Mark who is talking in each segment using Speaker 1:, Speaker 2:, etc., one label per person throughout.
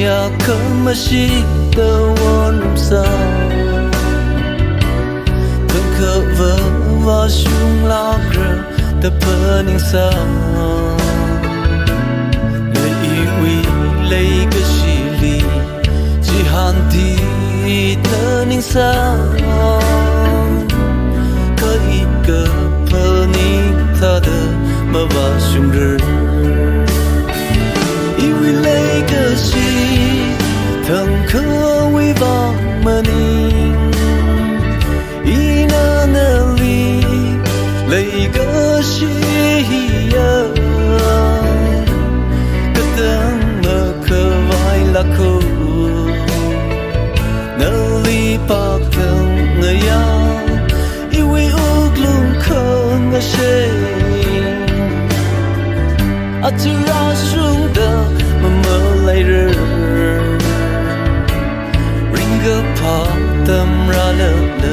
Speaker 1: 呀，可么西的我弄啥？腾可文瓦熊拉格的不宁啥？雷伊维雷个西里，吉汉地的宁啥？可一个不宁他的么瓦熊人。雷个西，腾可为王么宁，伊那里雷个西呀，个等么可外拉口，那里巴等个呀，因为乌龙可个谁，啊只拉兄的。么来人，ring怕等ra了了，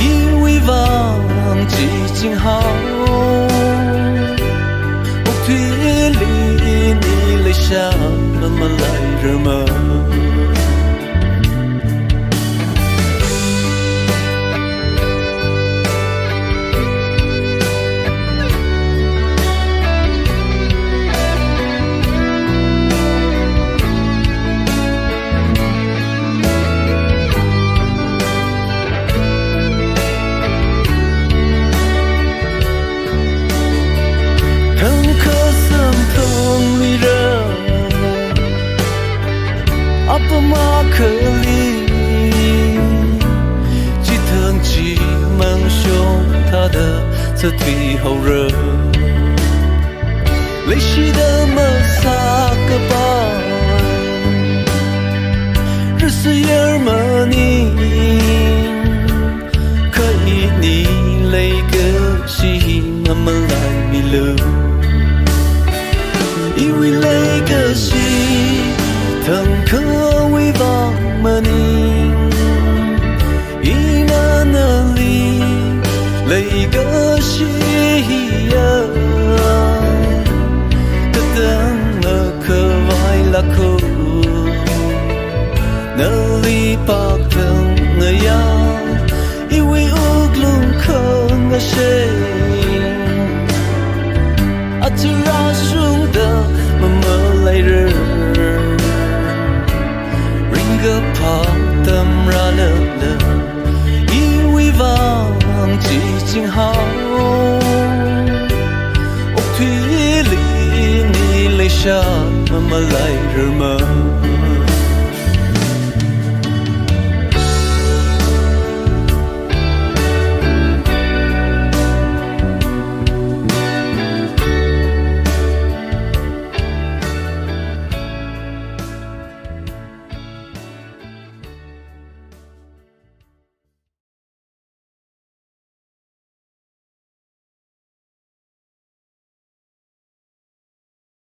Speaker 1: 因为忘记今好，我推理你来下么来人么。不马可里，几藤几梦熊，他的这最后人，雷西的么萨个吧，日是夜么你，可以你雷个西慢慢来迷路，因为雷个西。腾可为王么宁，伊那里雷个西呀，个等么可外拉口，那里巴等个呀，因为乌龙可个谁，啊只拉。